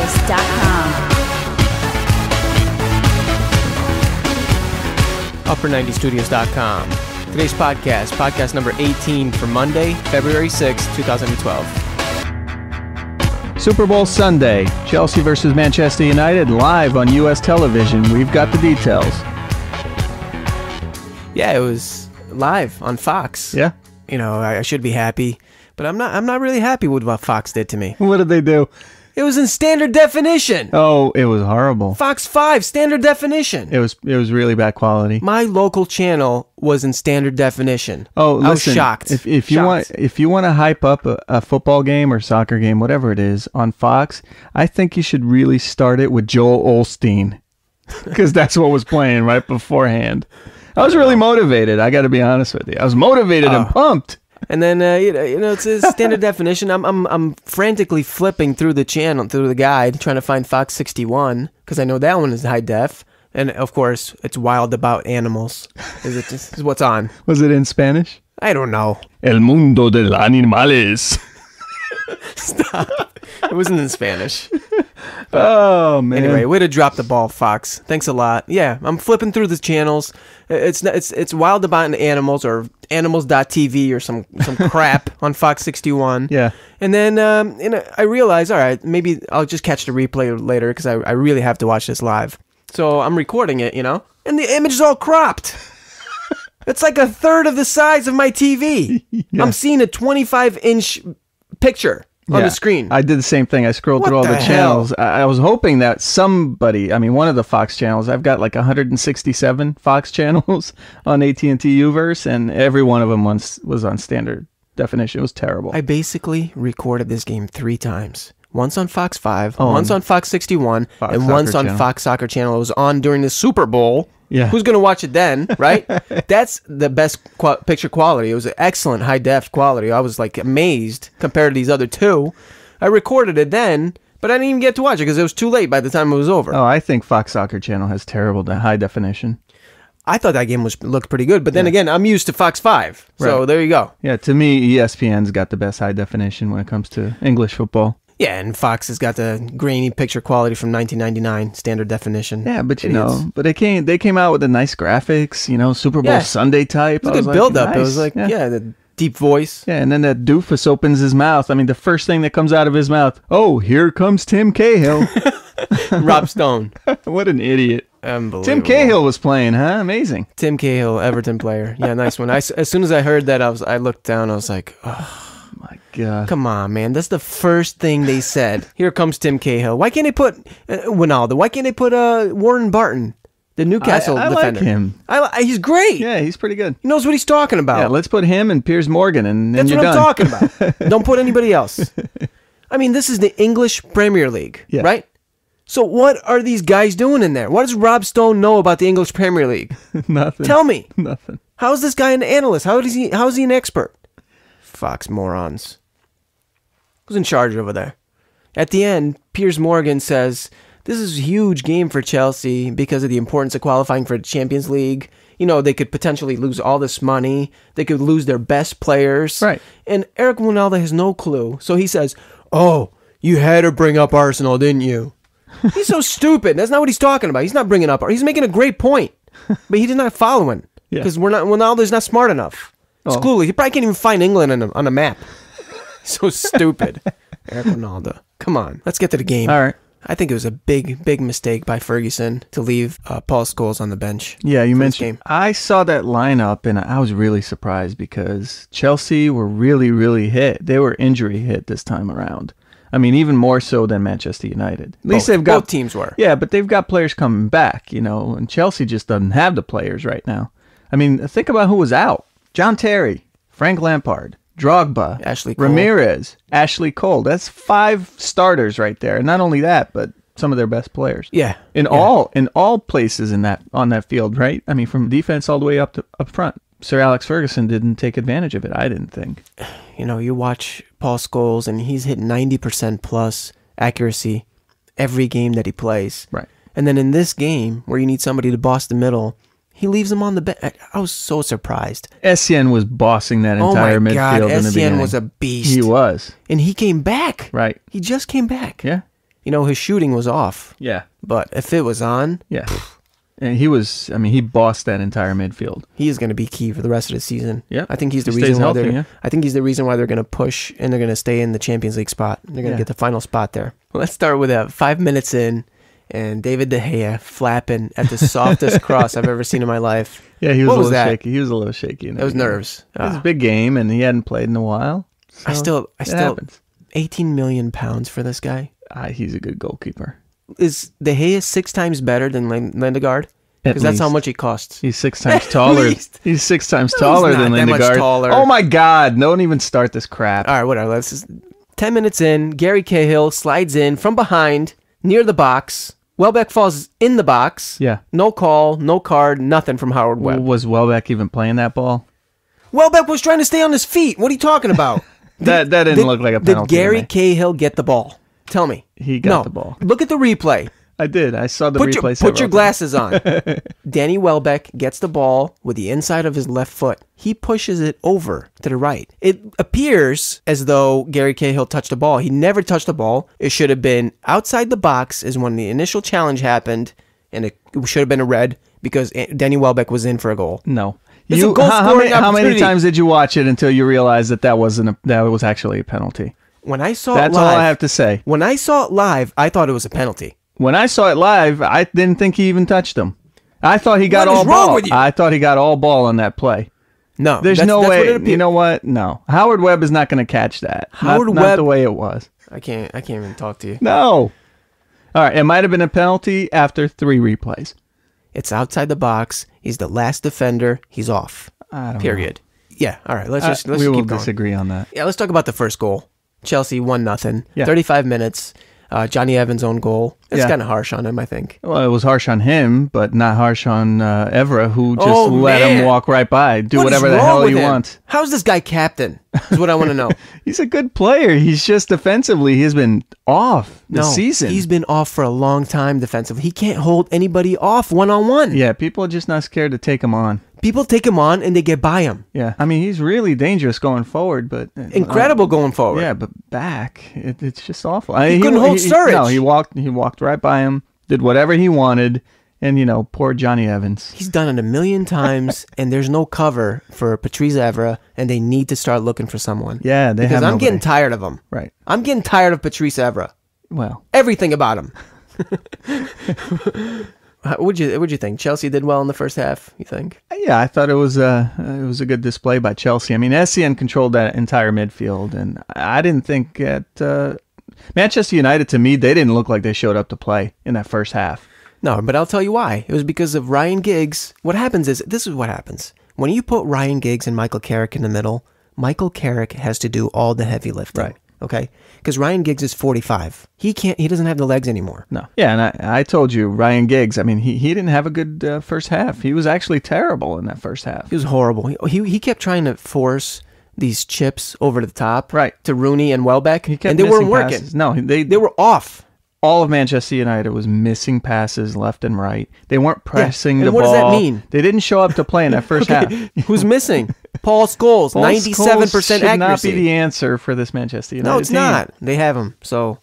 upper90studios.com. Upper90studios.com. Today's podcast number 18 for Monday, February 6, 2012. Super Bowl Sunday, Chelsea versus Manchester United, live on U.S. television. We've got the details. Yeah, it was live on Fox. Yeah. You know, I should be happy, but I'm not really happy with what Fox did to me. What did they do? It was in standard definition. Oh, it was horrible. Fox 5, standard definition. It was really bad quality. My local channel was in standard definition. Oh, listen, I was shocked. If you want to hype up a football game or soccer game, whatever it is, on Fox, I think you should really start it with Joel Osteen, because that's what was playing right beforehand. I was really motivated. I got to be honest with you. I was motivated and pumped. And then you know, it's a standard definition. I'm frantically flipping through the channel, through the guide, trying to find Fox 61 because I know that one is high def. And of course, it's Wild About Animals. Is what's on. Was it in Spanish? I don't know. El mundo de los animales. Stop. It wasn't in Spanish. Oh, man. Anyway, way to drop the ball, Fox. Thanks a lot. Yeah, I'm flipping through the channels. It's Wild About Animals or Animals.tv or some crap on Fox 61. Yeah. And then I realized, all right, maybe I'll just catch the replay later because I really have to watch this live. So I'm recording it, you know, and the image is all cropped. It's like a third of the size of my TV. Yeah. I'm seeing a 25-inch picture on the screen. I did the same thing. I scrolled through all the channels. I was hoping that somebody, one of the Fox channels, I've got like 167 Fox channels on AT&T Uverse, and every one of them was on standard definition. It was terrible. I basically recorded this game 3 times. Once on Fox 5, once on Fox 61, and once on Fox Soccer Channel. It was on during the Super Bowl. Yeah. Who's going to watch it then, right? That's the best picture quality. It was excellent high-def quality. I was like amazed compared to these other two. I recorded it then, but I didn't even get to watch it because it was too late by the time it was over. Oh, I think Fox Soccer Channel has terrible high definition. I thought that game looked pretty good, but then again, I'm used to Fox 5, so there you go. Yeah, to me, ESPN's got the best high definition when it comes to English football. Yeah, and Fox has got the grainy picture quality from 1999, standard definition. Yeah, but they came out with the nice graphics, Super Bowl Sunday type. It was a good build-up. Nice. It was like, the deep voice. Yeah, and then that doofus opens his mouth. The first thing that comes out of his mouth, oh, here comes Tim Cahill. Rob Stone. What an idiot. Unbelievable. Tim Cahill was playing, huh? Amazing. Tim Cahill, Everton player. Yeah, nice one. As soon as I heard that, I looked down. I was like, oh. My God. Come on, man. That's the first thing they said. Here comes Tim Cahill. Why can't they put Wijnaldum? Why can't they put Warren Barton, the Newcastle defender? I like him. He's great. Yeah, he's pretty good. He knows what he's talking about. Yeah, let's put him and Piers Morgan, and then that's you're what done. I'm talking about. Don't put anybody else. This is the English Premier League, right? So what are these guys doing in there? What does Rob Stone know about the English Premier League? Nothing. Tell me. Nothing. How is this guy an analyst? How is he an expert? Fox morons. Who's in charge over there? At the end, Piers Morgan says, this is a huge game for Chelsea because of the importance of qualifying for the Champions League. They could potentially lose all this money. They could lose their best players. Right. And Eric Wijnaldum has no clue. So he says, oh, you had to bring up Arsenal, didn't you? He's so stupid. That's not what he's talking about. He's not bringing up. He's making a great point. But he's not following. Because Wijnaldum's not smart enough. It's clueless. He probably can't even find England on a map. So stupid. Eric Wijnaldum. Come on. Let's get to the game. All right. I think it was a big mistake by Ferguson to leave Paul Scholes on the bench. Yeah, you mentioned. I saw that lineup and I was really surprised because Chelsea were really, really hit. They were injury hit this time around. Even more so than Manchester United. At least both teams were. Yeah, but they've got players coming back, and Chelsea just doesn't have the players right now. Think about who was out. John Terry, Frank Lampard, Drogba, Ashley Cole. Ramirez, Ashley Cole. That's 5 starters right there. And not only that, but some of their best players. Yeah. In all places on that field, right? From defense all the way up front. Sir Alex Ferguson didn't take advantage of it, I didn't think. You watch Paul Scholes and he's hit 90% plus accuracy every game that he plays. Right. And then in this game where you need somebody to boss the middle, he leaves him on the bench. I was so surprised. Essien was bossing that entire midfield God, in the beginning. Essien was a beast. He was. And he came back. Right. He just came back. Yeah. his shooting was off. Yeah. But if it was on, Yeah. And he bossed that entire midfield. he is going to be key for the rest of the season. Yeah. I think he's the He stays reason why healthy, yeah. I think he's the reason why they're going to push and they're going to stay in the Champions League spot. They're going to get the final spot there. Let's start with 5 minutes in and David De Gea flapping at the softest cross I've ever seen in my life. Yeah, he was What a was little that? shaky. He was a little shaky. That was nerves. It was a big game, and he hadn't played in a while. I still it happens. 18 million pounds for this guy. He's a good goalkeeper. Is De Gea 6 times better than Lindegaard? At Because that's how least. much he costs. He's 6 times taller. least. He's 6 times No, taller he's than not that much Lindegaard. taller. Oh my God! Don't even start this crap. All right, whatever. Let's just, 10 minutes in, Gary Cahill slides in from behind near the box. Welbeck falls in the box. Yeah. No call, no card, nothing from Howard Webb. Was Welbeck even playing that ball? Welbeck was trying to stay on his feet. What are you talking about? That didn't look like a penalty. Did Gary to me. Cahill get the ball? Tell me. He got the ball. Look at the replay. I did. I saw the Put replay. your several glasses on. Danny Welbeck gets the ball with the inside of his left foot. He pushes it over to the right. It appears as though Gary Cahill touched the ball. He never touched the ball. It should have been outside the box is when the initial challenge happened, and it should have been a red because Danny Welbeck was in for a goal. No. It's a goal-scoring how many opportunity. times did you watch it until you realized that was actually a penalty? When I saw That's it live, all I have to say. When I saw it live, I thought it was a penalty. When I saw it live, I didn't think he even touched him. I thought he got What is all wrong ball. with you? I thought he got all ball on that play. No, There's that's no what way. it appeared. You know what? No. Howard Webb is not going to catch that. Howard not Webb- the way it was. I can't even talk to you. No. All right. It might have been a penalty after 3 replays. It's outside the box. He's the last defender. He's off. I don't Period. Yeah. All right. Let's know. just we keep will going. disagree on that. Yeah. Let's talk about the first goal. Chelsea 1-0. Yeah. 35 minutes. Johnny Evans' own goal. It's Yeah. kind of harsh on him, I think. Well, it was harsh on him, but not harsh on Evra, who just Oh, let man. him walk right by, do What is whatever the wrong hell with he him? wants. How's this guy captain? Is what I want to know. He's a good player. He's just defensively, he's been off this season. He's been off for a long time defensively. He can't hold anybody off one-on-one. Yeah, people are just not scared to take him on. People take him on and they get by him. Yeah, I mean, he's really dangerous going forward, but Incredible going forward. Yeah, but back, it's just awful. He couldn't hold Sturridge. No, he walked right by him, did whatever he wanted, and poor Johnny Evans. He's done it a million times, and there's no cover for Patrice Evra, and they need to start looking for someone. Yeah, they because have I'm nobody. getting tired of him. Right. I'm getting tired of Patrice Evra. Well, Everything about him. What'd you think? Chelsea did well in the first half, you think? yeah, I thought it was a good display by Chelsea. I mean, Essien controlled that entire midfield, and I didn't think that Manchester United, to me, they didn't look like they showed up to play in that first half. No, but I'll tell you why. It was because of Ryan Giggs. What happens is, this is what happens. When you put Ryan Giggs and Michael Carrick in the middle, Michael Carrick has to do all the heavy lifting. Right. Okay? Because Ryan Giggs is 45. He doesn't have the legs anymore. No. Yeah, and I told you, Ryan Giggs, I mean, he didn't have a good first half. He was actually terrible in that first half. He was horrible. He kept trying to force these chips over the top Right. to Rooney and Welbeck, He kept and they missing weren't working. passes. No, They were off. all of Manchester United was missing passes left and right. They weren't pressing and the what ball. does that mean? They didn't show up to play in that first half. Who's missing? Paul Scholes, Paul 97% Scholes should accuracy. not be the answer for this Manchester United No, it's team. not. They have him, so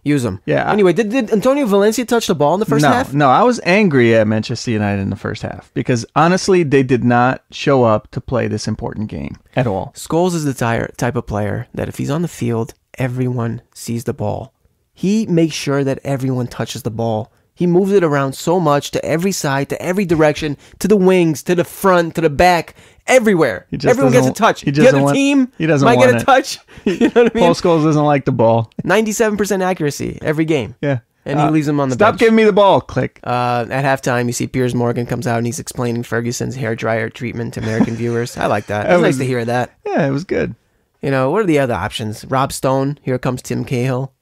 use him. Yeah. Anyway, did Antonio Valencia touch the ball in the first half? No, I was angry at Manchester United in the first half because honestly, they did not show up to play this important game at all. Scholes is the type of player that if he's on the field, everyone sees the ball. He makes sure that everyone touches the ball. He moves it around so much to every side, to every direction, to the wings, to the front, to the back, everywhere. He just Everyone gets a doesn't- touch. he The doesn't other want- team he doesn't might want get a it. touch. You know what I mean? Paul Scholes doesn't like the ball. 97% accuracy every game. Yeah. And he leaves him on the Stop bench. giving me the ball. Click. At halftime, you see Piers Morgan comes out and he's explaining Ferguson's hairdryer treatment to American viewers. I like that. It's nice to hear that. Yeah, it was good. What are the other options? Rob Stone. Here comes Tim Cahill.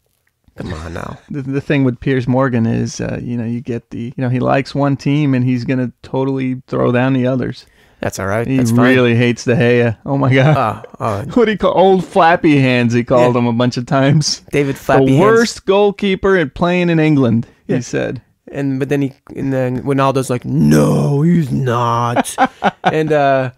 Come on now. The thing with Piers Morgan is, you get he likes one team and he's going to totally throw down the others. That's all right. He That's fine. really hates De Gea. Oh my God. What do you call old flappy hands? He called him a bunch of times. David Flappy the Hands. worst goalkeeper at playing in England, he said. But then Ronaldo's like, no, he's not. And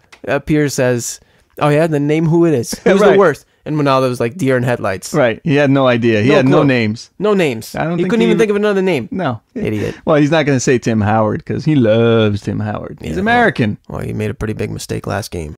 Piers says, oh yeah, then name who it is. Who's Right. the worst? And Ronaldo was like deer in headlights. Right. He had no idea. He had no clue. names. No names. I don't He think couldn't he even even- think of another name. No. Idiot. Well, he's not going to say Tim Howard because he loves Tim Howard. He's Yeah, American. Well, he made a pretty big mistake last game.